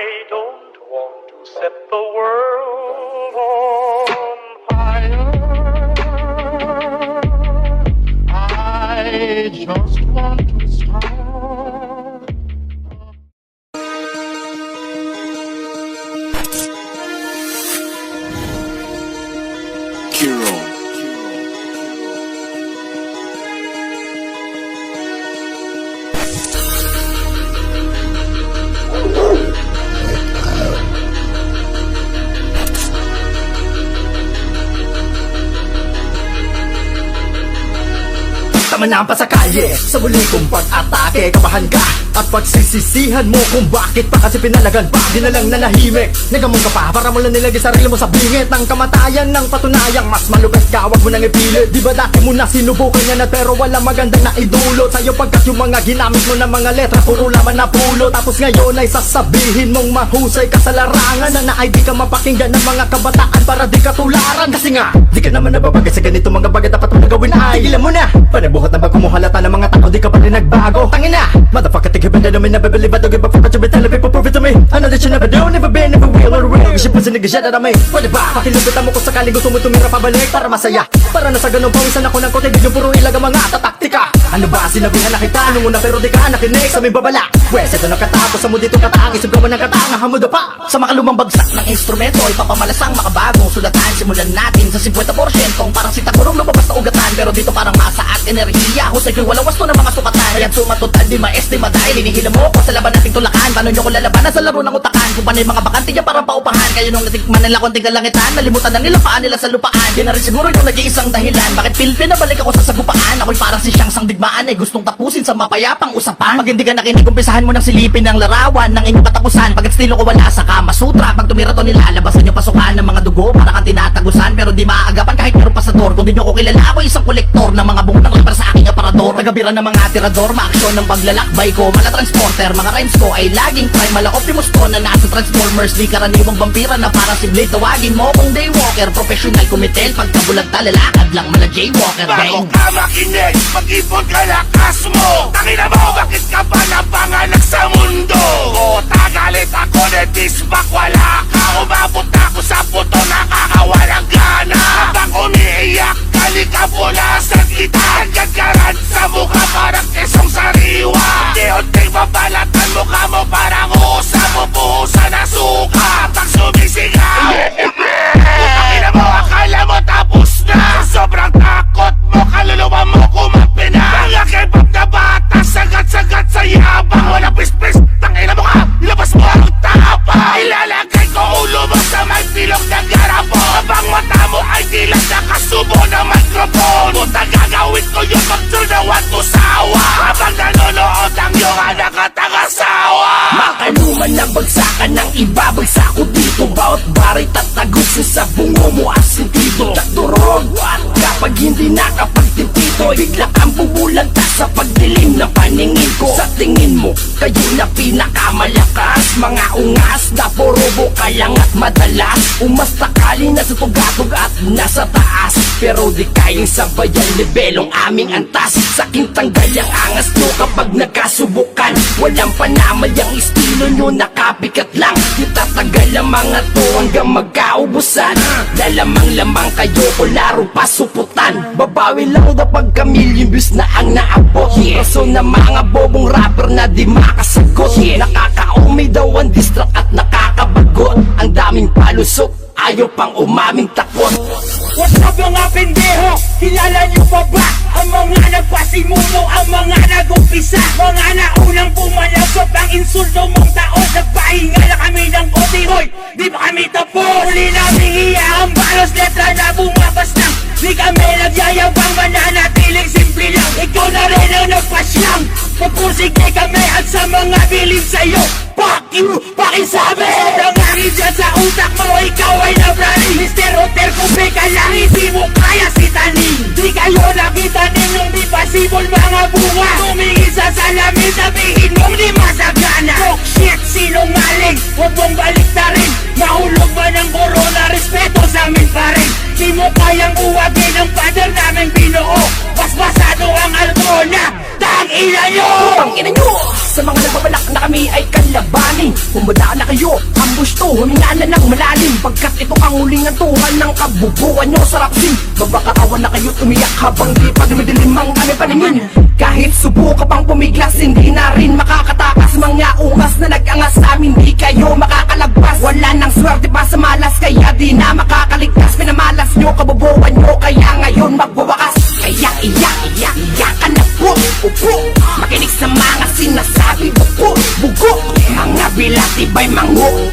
I don't want to set the world on fire. I just want to start. Kiro. Tama na ang pasakalye sa muli kong pag-atake. Kabahan ka at pagsisisihan mo kung bakit pa kasi pinalagan pa. Di na lang nanahimik, nagamon ka pa para mo lang nilagay sarili mo sa bingit ng kamatayan ng patunayang mas malugas ka, wag mo nang ipilit. Di ba dati mo na sinubukan yan at pero wala magandang naidulot sa'yo pagkat yung mga ginamit mo na mga letra puro laman na pulo. Tapos ngayon ay sasabihin mong mahusay ka sa larangan na ay di ka mapakinggan ng mga kabataan para di ka tularan. Kasi nga, di ka naman nababagay sa ganito mga bagay dapat mo na gawin ay tigilan mo na. Panabuhat na bago mo halata ng mga tao di ka pa rin nagbago. Tangin na, motherfucker think you've been dead, I never believe I don't give a fuck what you been telling people, prove it to me. I know that you never do, never been, never will or will. Kasi po sinigasya na me. Pwede ba, pakilupitan mo kung sakali gusto mo tumira pabalik para masaya. Para na sa ganun pawisan ako ng kote, di yung puro ilaga mga tataktika. Ano ba, sinabihan na kita nung una pero di ka nakinig sa aming babala. Wes, ito na katapos sa mo dito kataang, isip ko mo ng kataang, hamudo pa. Sa makalumang bagsak ng instrumento, ipapamalasang makabagong sulatan. Simulan natin sa 50% parang si Takurong lumabas na ugatan. Pero dito parang masa at enerhiya, husay ko'y walang wasto ng mga sukatan. Kaya't sumatotal, di maestima dahil hinihila mo ko sa laban nating tulakan. Paano nyo ko lalabanan sa laro ng utakan? Kung paano yung mga bakante niya parang paupahan. Kaya nung natikman nila konting kalangitan, nalimutan na nila paan nila sa lupaan. Yan na rin siguro yung nag-iisang dahilan bakit pilpin na balik ako sa sagupaan. Ako'y parang si Siyang sang digmaan ay gustong tapusin sa mapayapang usapan. Pag hindi ka nakinig, umpisahan mo ng silipin ng larawan ng inyong katapusan. Pag estilo ko wala sa Kama Sutra, pag tumira to nilalabasan yung pasukan ng mga dugo para kang tinatagusan. Pero di maaagapan kahit meron pasador. Kung di nyo ko kilala, ako isang kolektor ng mga bungang para sa aking aparador. Tagabira ng mga tirador, maaksyon ng paglalakbay ko. Mala transporter, mga rhymes ko ay laging prime. Mala Optimus ko na nasa Transformers. Di karaniwang vampira na para si Blade. Tawagin mo kong Daywalker, professional kumitel. Pagkabulag talalakad lang mala Jaywalker. Bago ka makinig, mag-ipon ka lakas mo. Tangina mo, bakit ka ba napanganak sa mundo? O tagalit ako, netisbak wala ka. Umabot ako sa puto, nakakawalang gana. Habang umiiyak, kalikapunasan kita. Gagkaran sa mukha, parang kesong sariwa. Unti-unting babalatan mukha mo, parang usa mo puhusan na suka. Pag sumisigaw, tangina mo, akala mo tapos na. Sobrang takot mo, kaluluwa mo kumapina. Mga kebab na bata, sagat-sagat sa yabang. Walang pis-pis, tangina mo ka, labas mo ang tapa. Ilalagay ko ulo mo sa may pilok ng garapon. Habang mata mo ay tila nakasubo ng mikrofon. Puta gagawin ko yung magtunawan ko sawa. Habang nanonood ang iyong anak at ang asawa. Makaluman na bagsakan ng iba, bagsak ko dito. Bawat baray tatagusin sa bungo mo ang sentido. Takturog kapag hindi nakapagtitito, bigla kang bubulanta sa pagdilim ng paningin ko. Sa tingin mo, kayo na pinakamalakas. Mga ungas na puro kayang at madalas umastakali na sa tugatog at nasa taas. Pero di kayang sabayan lebelong aming antas. Saking tanggal ang angas nyo kapag nagkasubukan. Walang panamay ang estilo nyo, nakapikat lang. Itatagal ang mga to hanggang magkaubusan. Lalamang-lamang kayo o laro pasuputan. Babawi lang daw pagka million views na ang naabot. Rason na mga bobong rapper na di makasagot. Nakakaumi daw ang distract at nakakabagot. Ang daming palusok, ayaw pang umaming takot. What's up mga pendeho? Kilala niyo pa ba ang mga nagpasimuno, ang mga nag-umpisa? Mga naunang pumalagot ang insulto mong taon. Nagpahinga na kami ng kote, hoy, di ba kami tapos? Huli namin iya ang balos, letra na bumabas lang. Di kami nagyayabang, mananatiling simple lang. Ikaw na rin ang nagpasyang pupursige kami at sa mga bilib sa'yo. Fuck you, pakisabi! Sobrang hangin dyan sa utak mo, ikaw ay nabrali. Mr. Hotel, kubi ka lang, hindi mo kaya si Taning. Di kayo nakita ninyong di pasibol mga bunga. Tumingin sa salamin, sabihin mong di masagana. Talk shit, sinungaling, huwag mong baliktarin. Mahulog ba ng corona, respeto sa amin pa rin. Di mo kayang uwagin ang pader namin binuo. Basbasado ang alcohol na Putang ina nyo! Putang ina nyo! Sa mga nagbabalak na kami ay kalabanin, pumunta na kayo, ambush to, huminga na ng malalim. Pagkat ito ang huling antuhan ng kabubuan nyo sa rapsin. Magbakaawan na kayo tumiyak habang di pa dumidilim ang aming paningin. Kahit subuka pang pumiglas, hindi na rin makakatakas. Mga ungas na nag-angas sa amin, di kayo makakalagpas. Wala nang swerte pa sa malas, kaya di na makakaligtas. Pinamalas nyo, kabubuan nyo, kaya ngayon magwawakas. Kaya iyak na po, upo. Makinig sa mga sinasabi, bugo. Mga bilatibay, mango.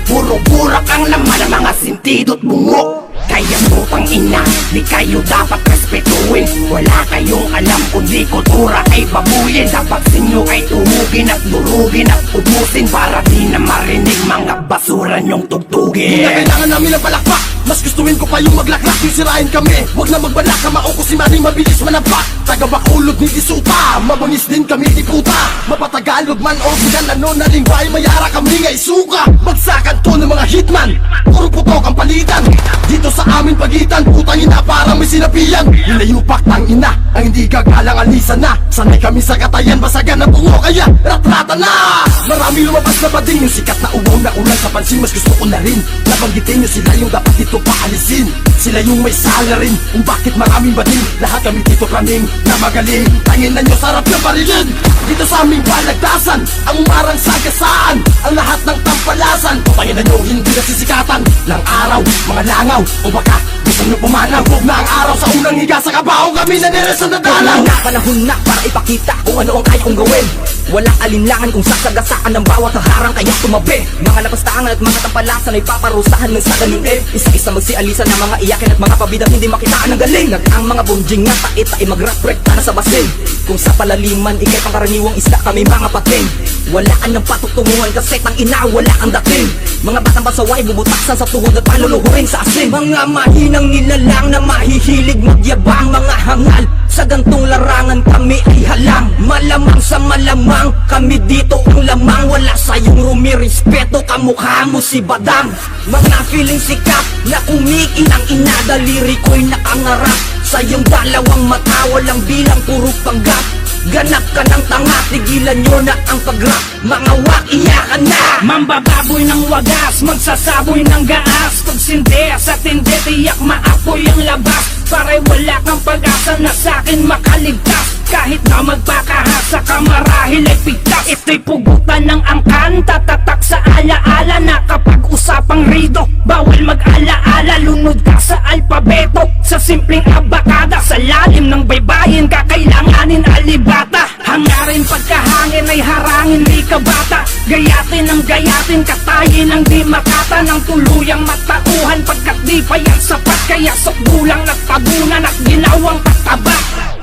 Puro burak ang laman ng mga sintido't bungo. Kaya putang ina, di kayo dapat respetuhin. Wala kayong alam kundi kultura ay babuyin. Dapat sinyo ay tuhugin at durugin at ubusin, para di na marinig mga basura nyong tugtugin. Di na kailangan namin ng palakpak, mas gustuin ko pa yung maglakrak. Yung sirain kami, wag na magbalak. Kamao ko si Manny, mabilis manampak. Taga Bacolod ni Disuta, mabangis din kami di puta. Mapatagalog man o sigan, ano na rin ba ay mayara kami nga isuka. Bagsakan to ng mga hitman, puro putok ang palitan. Dito sa amin pagitan, putang ina parang may sinapian. Nilayupak tang ina, ang hindi gagalang alisan na. Sanay kami sa katayan, basagan na bungo, kaya ratrata na. Marami lumabas na bading, yung sikat na uwaw na ulan sa pansin. Mas gusto ko na rin, nabanggitin nyo sila yung dapat dito paalisin. Sila yung may sala rin, kung bakit maraming bading. Lahat kami dito kaming na magaling. Tangin na nyo, sarap yung barilin. Dito sa aming balagtasan, ang umarang sagasaan, ang lahat ng tampalasan. Putangin na nyo, hindi nasisikatan ng araw, mga langaw, o baka gusto nyo pumanaw. Huwag na ang araw sa unang higa sa kabaho, kami na nila sa nadalaw. Panahon na para ipakita kung ano ang kaya kong gawin. Walang alinlangan kung sasagasaan ng bawat harang, kaya tumabi. Mga napastangan at mga tampalasan ay paparusahan ng sa ganun Isa-isa magsialisan ng mga iyakin at mga pabidang hindi makitaan ng galing. Ang mga bunjing na tait ay mag-rap-rap na sa basin. Kung sa palaliman, ikay pangkaraniwang isda kami mga pating. Walaan ng patutunguhan kasi tang ina, wala ang dating. Mga batang pasaway, bubutasan sa tuhod at paluluhurin sa asin. Mga mahinang nilalang na mahihilig magyabang, mga hangal sa gantong larangan kami ay halang. Malamang sa malamang, kami dito ang lamang. Wala sayong rumirespeto, kamukha mo si Badang. Mga feeling sikat na kumikinang ina, daliri ko'y nakangarap. Sa iyong dalawang mata, walang bilang, puro panggap. Ganap ka ng tanga, tigilan nyo na ang pag-rap. Mga wak, iyakan na. Mambababoy ng wagas, magsasaboy ng gaas. Pagsindi sa tindi, tiyak maapoy ang labas. Paray wala kang pag-asa na sa'kin makaligtas. Kahit na magpakahasa ka, marahil ay pigtas. Ito'y pugutan ng angkan, tatatak sa alaala. Na kapag usapang rido, bawal mag-alaala. Lunod ka sa alpabeto, sa simpleng abakada. Sa lalim ng baybayin, kakailanganin alibata. Hangarin pagkahangin ay harangin, di ka bata. Gayatin ang gayatin, katayin ang di makata. Ng tuluyang matauhan, pagkat di pa yan sapat. Kaya sukbulang at tabunan at ginawang pataba.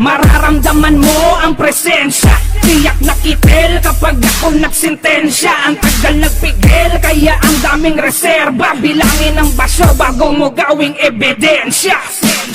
Mararamdaman mo ang presensya, tiyak na kitil kapag ako nagsintensya. Ang tagal nagpigil, kaya ang daming reserba. Bilangin ang basyo bago mo gawing ebidensya.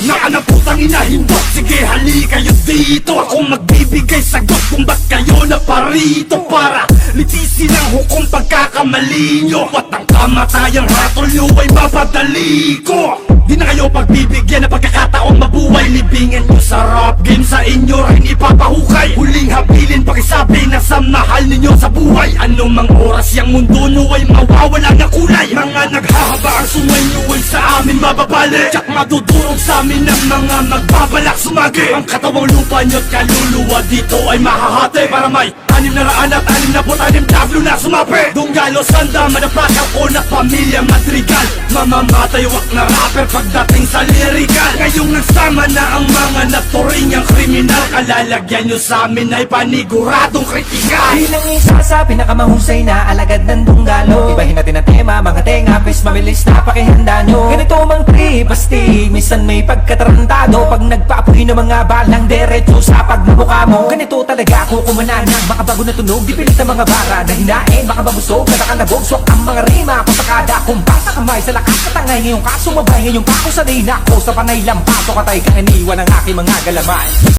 Nakanaputang ina, hindot, sige hali kayo dito. Ako magbibigay sagot kung ba't kayo na parito. Para litisin ang hukom pagkakamali nyo, at ang kamatayang hatol nyo ay mapadali ko. Di na kayo pagbibigyan ng pagkakataong mabuhay. Libingan nyo sa rap game, sa inyo rin ipapahukay. Huling habilin, pakisabi na sa mahal ninyo sa buhay. Ano mang oras yung mundo nyo ay mawawala na kulay. Mga naghahaba ang sungay nyo ay sa amin mababali. Tsak madudurog sa amin ng mga magbabalak sumagi. Ang katawang lupa nyo't kaluluwa dito ay mahahati. Para may 666 tablo na sumapi. Dunggalo, sanda, madapakaw o na pamilya madrigal. Mamamatay wak na rapper pagdating sa lirikal. Ngayong nagsama na ang mga naturingang kriminal. Kalalagyan nyo sa amin ay paniguradong kritikal. Bilang isa sa pinakamahusay na alagad ng dunggalo, ibahin natin ang tema, mga tenga, pes mabilis na pakihanda nyo. Ganito mang tripasti, minsan may pagkatarantado. Pag nagpapuhi ng mga balang derecho sa pagmumukha mo. Ganito talaga ako kumananang, makabago na tunog, di pilit ang mga bara na hinain, baka mabusog, natakanabog, swak ang mga rima. Pasakada, kumpasa kamay sa lakas katangay. Ngayong kaso mabay, ngayong kako sanay na ako sa panay lampaso. Katay kang iniwan ang aking mga galaman.